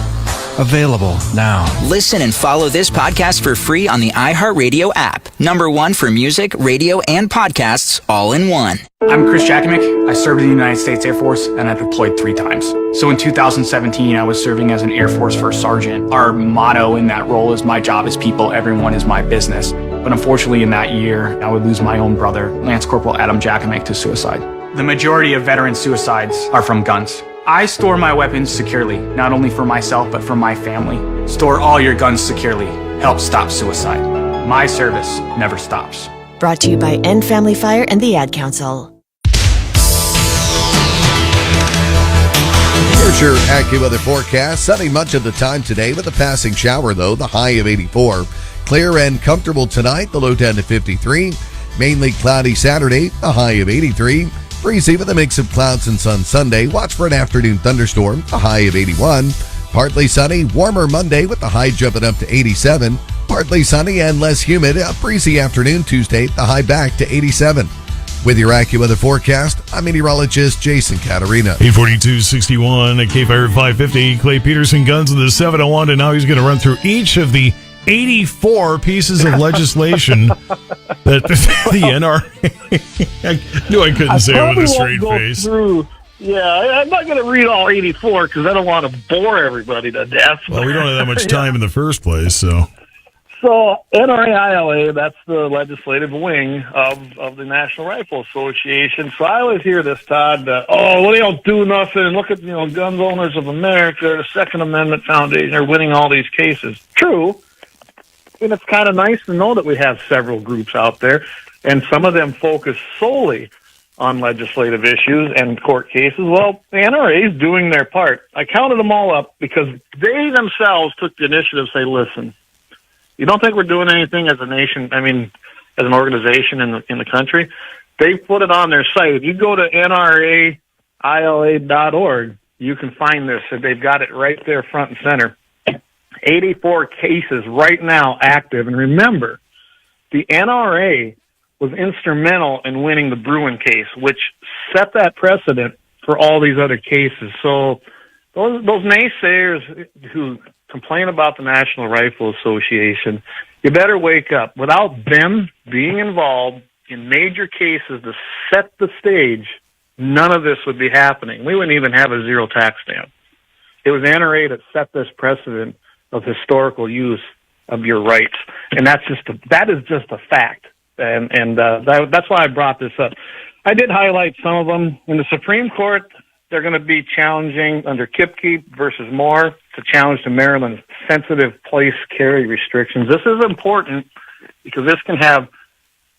Available now. Listen and follow this podcast for free on the iHeartRadio app. #1 for music, radio, and podcasts, all in one. I'm Chris Jakimick. I served in the United States Air Force, and I deployed 3 times. So in 2017, I was serving as an Air Force First Sergeant. Our motto in that role is, my job is people, everyone is my business. But unfortunately, in that year, I would lose my own brother, Lance Corporal Adam Jakimick, to suicide. The majority of veteran suicides are from guns. I store my weapons securely, not only for myself, but for my family. Store all your guns securely. Help stop suicide. My service never stops. Brought to you by End Family Fire and the Ad Council. Here's your AccuWeather forecast. Sunny much of the time today with a passing shower, though. The high of 84. Clear and comfortable tonight. The low down to 53. Mainly cloudy Saturday. The high of 83. Breezy with a mix of clouds and sun Sunday. Watch for an afternoon thunderstorm. A high of 81. Partly sunny. Warmer Monday with the high jumping up to 87. Partly sunny and less humid. A breezy afternoon Tuesday. The high back to 87. With your AccuWeather forecast, I'm meteorologist Jason Caterina. 842-61 at KFYR 550. Clay Peterson guns in the 701, and now he's going to run through each of the 84 pieces of legislation that the NRA... I knew I couldn't say it with a straight face. I'm not going to read all 84 because I don't want to bore everybody to death. Well, we don't have that much time in the first place, so... So NRA-ILA, that's the legislative wing of the National Rifle Association. So I always hear this, Todd, well, they don't do nothing. Look at, Gun Owners of America, the Second Amendment Foundation are winning all these cases. True. And it's kind of nice to know that we have several groups out there, and some of them focus solely on legislative issues and court cases. Well, the NRA is doing their part. I counted them all up because they themselves took the initiative to say, listen, you don't think we're doing anything as a nation, as an organization in the country? They put it on their site. If you go to NRAILA.org, you can find this. They've got it right there front and center. 84 cases right now active. And remember, the NRA was instrumental in winning the Bruin case, which set that precedent for all these other cases. So those naysayers who complain about the National Rifle Association, you better wake up. Without them being involved in major cases to set the stage, none of this would be happening. We wouldn't even have a zero tax stamp. It was NRA that set this precedent of historical use of your rights, and that is just a fact. And that's why I brought this up. I did highlight some of them. In the Supreme Court, they're going to be challenging under Kipke versus Moore to challenge the Maryland sensitive place carry restrictions. This is important because this can have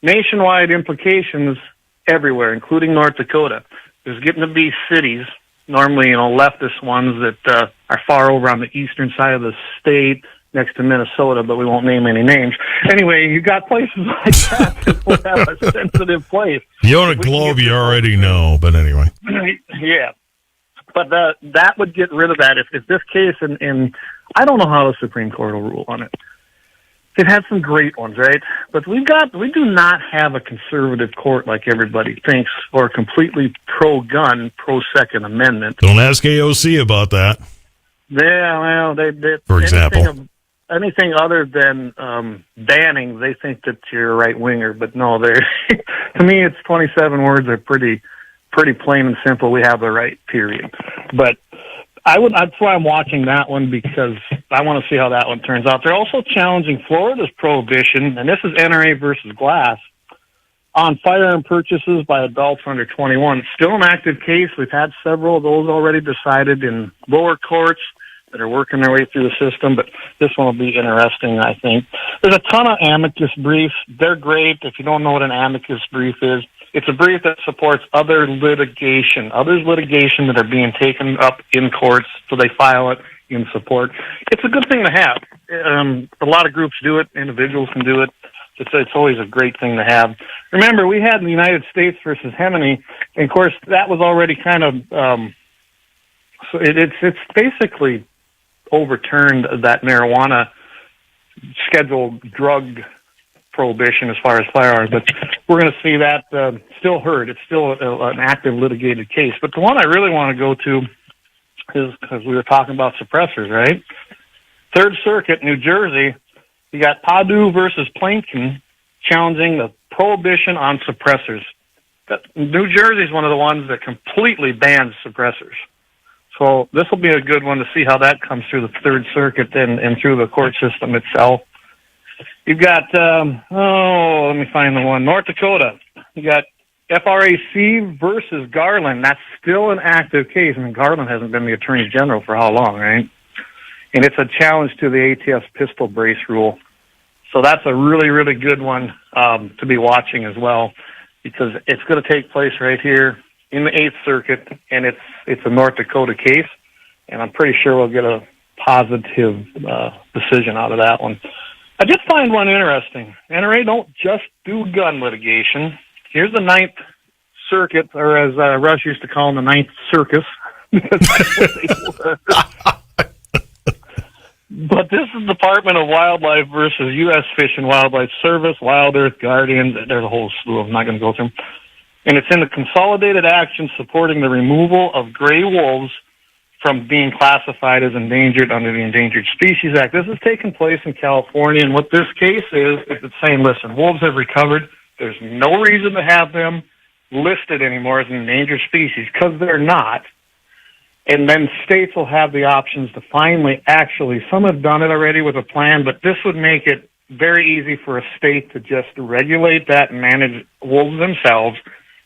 nationwide implications everywhere, including North Dakota. There's getting to be cities, normally, leftist ones that are far over on the eastern side of the state, next to Minnesota, but we won't name any names. Anyway, you got places like that that will have a sensitive place. You own a globe, you already know, but anyway. Yeah. But that would get rid of that. If this case, and I don't know how the Supreme Court will rule on it. They've had some great ones, right? But we do not have a conservative court like everybody thinks, or completely pro-gun, pro-Second Amendment. Don't ask AOC about that. Yeah, well, they for example, anything other than banning, they think that you're a right winger. But no, to me, it's 27 words are pretty plain and simple. We have the right, period. But that's why I'm watching that one, because I want to see how that one turns out. They're also challenging Florida's prohibition, and this is NRA versus Glass, on firearm purchases by adults under 21. It's still an active case. We've had several of those already decided in lower courts. that are working their way through the system, but this one will be interesting, I think. There's a ton of amicus briefs. They're great. If you don't know what an amicus brief is, it's a brief that supports other litigation that are being taken up in courts, so they file it in support. It's a good thing to have. A lot of groups do it. Individuals can do it. It's always a great thing to have. Remember, we had in the United States versus Hemeny, and of course, that was already kind of, so it's basically overturned that marijuana scheduled drug prohibition as far as firearms, but we're going to see that still heard. It's still an active litigated case. But the one I really want to go to is, because we were talking about suppressors, right? Third Circuit, New Jersey, you got Padu versus Plainton challenging the prohibition on suppressors. New Jersey is one of the ones that completely bans suppressors. So this will be a good one to see how that comes through the Third Circuit and through the court system itself. You've got, let me find the one, North Dakota. You got FRAC versus Garland. That's still an active case. I mean, Garland hasn't been the Attorney General for how long, right? And it's a challenge to the ATF pistol brace rule. So that's a really, really good one to be watching as well, because it's going to take place right here in the 8th Circuit, and it's a North Dakota case, and I'm pretty sure we'll get a positive decision out of that one. I did find one interesting. NRA don't just do gun litigation. Here's the 9th Circuit, or as Rush used to call them, the 9th Circus, because that's what they were. But this is Department of Wildlife versus U.S. Fish and Wildlife Service, Wild Earth Guardians. There's a whole slew of them. I'm not going to go through them. And it's in the consolidated action supporting the removal of gray wolves from being classified as endangered under the Endangered Species Act. This is taking place in California, and what this case is it's saying, listen, wolves have recovered. There's no reason to have them listed anymore as an endangered species, because they're not. And then states will have the options to finally some have done it already with a plan, but this would make it very easy for a state to just regulate that and manage wolves themselves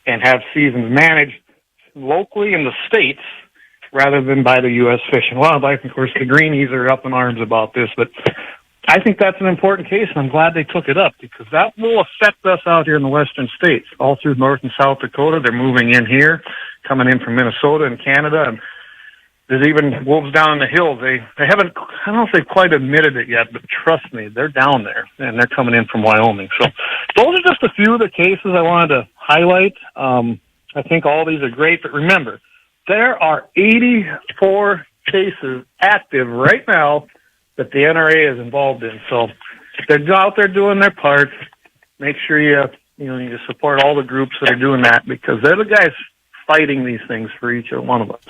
and have seasons managed locally in the states rather than by the U.S. Fish and Wildlife. Of course, the Greenies are up in arms about this, but I think that's an important case, and I'm glad they took it up, because that will affect us out here in the western states. All through North and South Dakota, they're moving in here, coming in from Minnesota and Canada, and there's even wolves down in the hills. They haven't, I don't know if they've quite admitted it yet, but trust me, they're down there, and they're coming in from Wyoming. So those are just a few of the cases I wanted to highlight. I think all these are great, but remember, there are 84 cases active right now that the NRA is involved in. So they're out there doing their part. Make sure you support all the groups that are doing that, because they're the guys fighting these things for each one of us.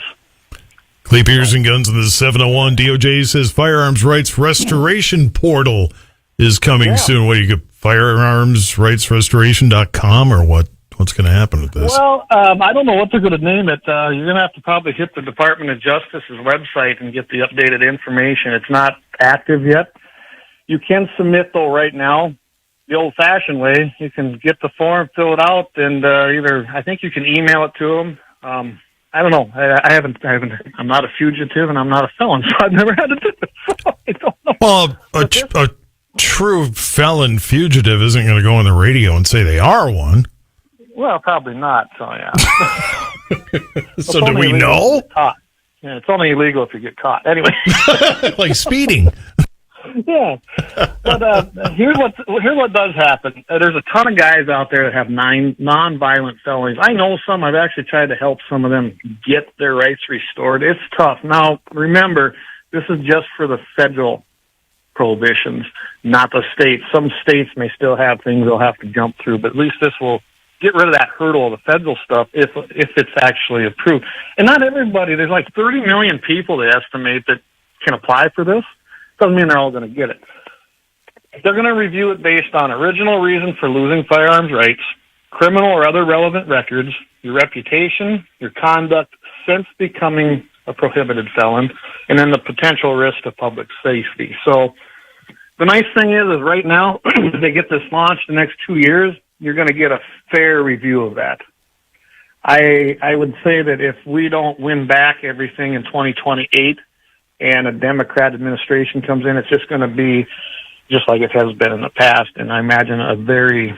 Clay Peters and Guns in the 701. DOJ says firearms rights restoration portal is coming soon. What do you get? Firearmsrightsrestoration.com or what? What's going to happen with this? Well, I don't know what they're going to name it. You're going to have to probably hit the Department of Justice's website and get the updated information. It's not active yet. You can submit, though, right now, the old-fashioned way. You can get the form, fill it out, and I think you can email it to them. I don't know. I haven't. I'm not a fugitive and I'm not a felon, so I've never had to do it. So I don't know. Well, a true felon fugitive isn't going to go on the radio and say they are one. Well, probably not. So yeah. So do we know? Yeah, it's only illegal if you get caught. Anyway, like speeding. Yeah, but here's what does happen. There's a ton of guys out there that have 9 non-violent felonies. I know some. I've actually tried to help some of them get their rights restored. It's tough. Now, remember, this is just for the federal prohibitions, not the states. Some states may still have things they'll have to jump through, but at least this will get rid of that hurdle of the federal stuff if it's actually approved. And not everybody. There's like 30 million people they estimate that can apply for this. Doesn't mean they're all going to get it. They're going to review it based on original reason for losing firearms rights, criminal or other relevant records, your reputation, your conduct since becoming a prohibited felon, and then the potential risk to public safety. So the nice thing is right now, if they get this launched the next 2 years, you're going to get a fair review of that. I would say that if we don't win back everything in 2028, and a Democrat administration comes in, it's just going to be just like it has been in the past. And I imagine a very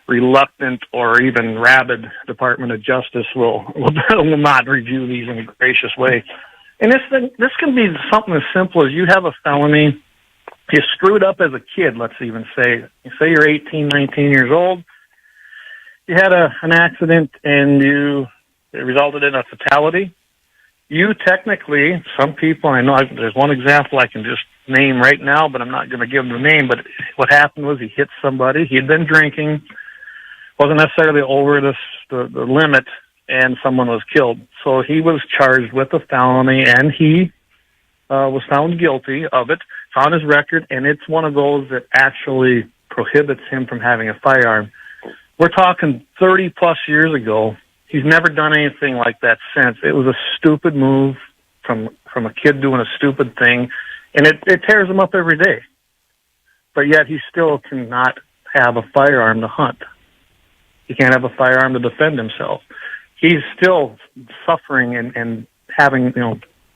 reluctant or even rabid Department of Justice will not review these in a gracious way. And this can be something as simple as you have a felony, you screwed up as a kid, let's even say. Say you're 18, 19 years old, you had an accident and it resulted in a fatality. You technically, some people, I know there's one example I can just name right now, but I'm not going to give him the name, but what happened was he hit somebody, he had been drinking, wasn't necessarily over the limit, and someone was killed. So he was charged with a felony, and he was found guilty of it, found his record, and it's one of those that actually prohibits him from having a firearm. We're talking 30-plus years ago. He's never done anything like that since. It was a stupid move from a kid doing a stupid thing, and it tears him up every day. But yet he still cannot have a firearm to hunt. He can't have a firearm to defend himself. He's still suffering and having,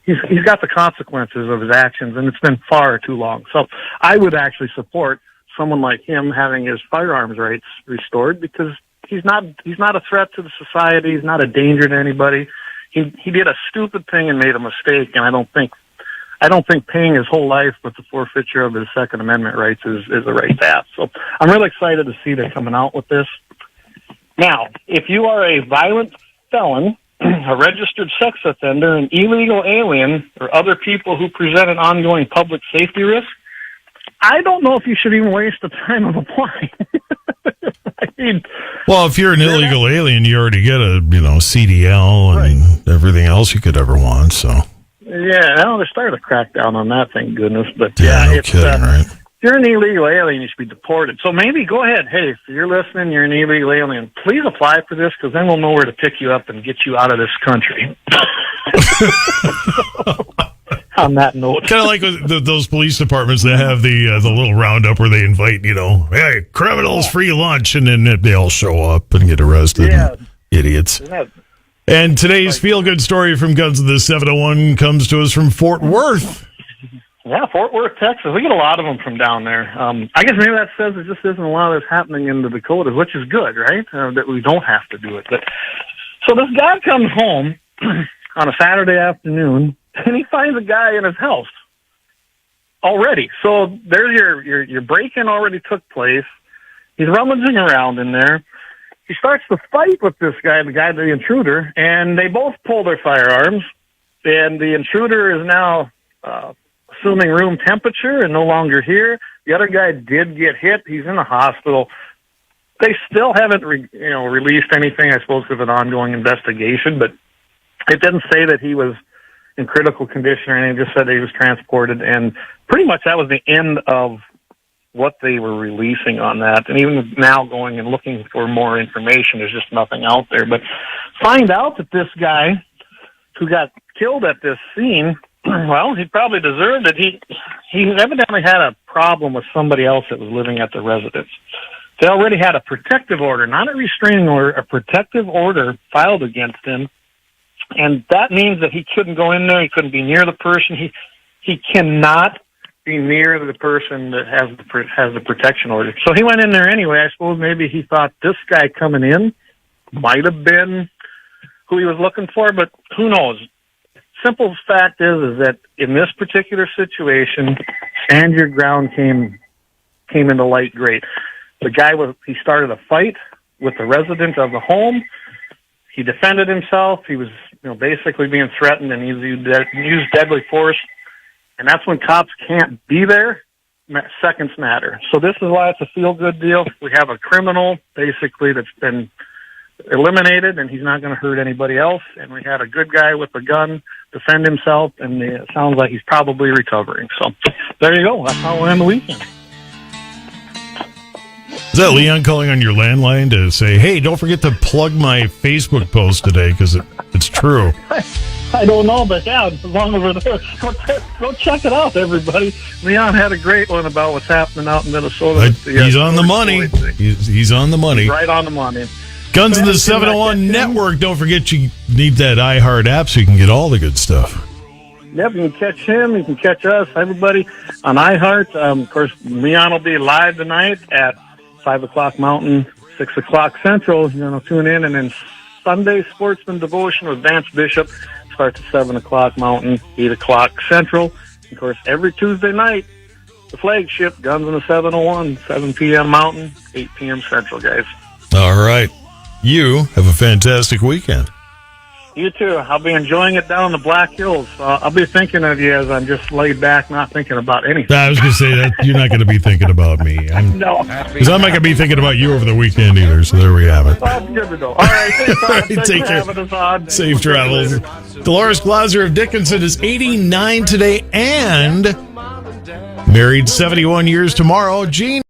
he's got the consequences of his actions, and it's been far too long. So I would actually support someone like him having his firearms rights restored, because he's not a threat to the society. He's not a danger to anybody. He did a stupid thing and made a mistake, and I don't think paying his whole life with the forfeiture of his Second Amendment rights is the right path. So I'm really excited to see they're coming out with this. Now, if you are a violent felon, a registered sex offender, an illegal alien, or other people who present an ongoing public safety risk, I don't know if you should even waste the time of applying. I mean, well, if you're an illegal alien, you already get a CDL and everything else you could ever want. So yeah, they're starting to crack down on that, thank goodness. But no kidding, right? If you're an illegal alien, you should be deported. So maybe go ahead. Hey, if you're listening, you're an illegal alien, please apply for this, because then we'll know where to pick you up and get you out of this country. On that note, kind of like those police departments that have the little roundup where they invite, hey, criminals, free lunch, and then they all show up and get arrested. Yeah. Idiots. And today's feel-good story from Guns of the 701 comes to us from Fort Worth. Yeah, Fort Worth, Texas. We get a lot of them from down there. I guess maybe that says there just isn't a lot of this happening in the Dakotas, which is good, right? That we don't have to do it. But so this guy comes home on a Saturday afternoon, and he finds a guy in his house already. So there's your break-in already took place. He's rummaging around in there. He starts to fight with this guy, the intruder, and they both pull their firearms. And the intruder is now assuming room temperature and no longer here. The other guy did get hit. He's in the hospital. They still haven't released anything, I suppose, of an ongoing investigation, but it didn't say that he was in critical condition or anything. It just said that he was transported, and pretty much that was the end of what they were releasing on that. And even now going and looking for more information, there's just nothing out there. But find out that this guy who got killed at this scene, well, he probably deserved it. He evidently had a problem with somebody else that was living at the residence. They already had a protective order, not a restraining order, a protective order filed against him. And that means that he couldn't go in there. He couldn't be near the person. He cannot be near the person that has the protection order. So he went in there anyway. I suppose maybe he thought this guy coming in might have been who he was looking for, but who knows? Simple fact is that in this particular situation, stand your ground came into light great. The guy he started a fight with the resident of the home. He defended himself. He was basically being threatened, and he used deadly force. And that's when cops can't be there. Seconds matter. So this is why it's a feel-good deal. We have a criminal, basically, that's been eliminated, and he's not going to hurt anybody else. And we had a good guy with a gun defend himself, and it sounds like he's probably recovering. So there you go. That's how we'll end the weekend. Is that Leon calling on your landline to say, hey, don't forget to plug my Facebook post today, because it's true? I don't know, but yeah, as long as we're there, go check it out, everybody. Leon had a great one about what's happening out in Minnesota. He's on the money. He's on the money. He's right on the money. Guns in the 701 Network. Don't forget you need that iHeart app so you can get all the good stuff. Yep, you can catch him. You can catch us, everybody, on iHeart. Of course, Leon will be live tonight at 5 o'clock Mountain, 6 o'clock Central. You're going to tune in. And then Sunday Sportsman Devotion with Vance Bishop starts at 7 o'clock Mountain, 8 o'clock Central. Of course, every Tuesday night, the flagship, Guns in the 701, 7 p.m. Mountain, 8 p.m. Central, guys. All right. You have a fantastic weekend. You too. I'll be enjoying it down in the Black Hills. I'll be thinking of you as I'm just laid back, not thinking about anything. I was going to say that you're not going to be thinking about me. No. Because I'm not going to be thinking about you over the weekend either, so there we have it. That's good to know. All right, thanks, Todd. Thanks Take for care. having us on. Safe travels. Dolores Glauser of Dickinson is 89 today and married 71 years tomorrow. Gene.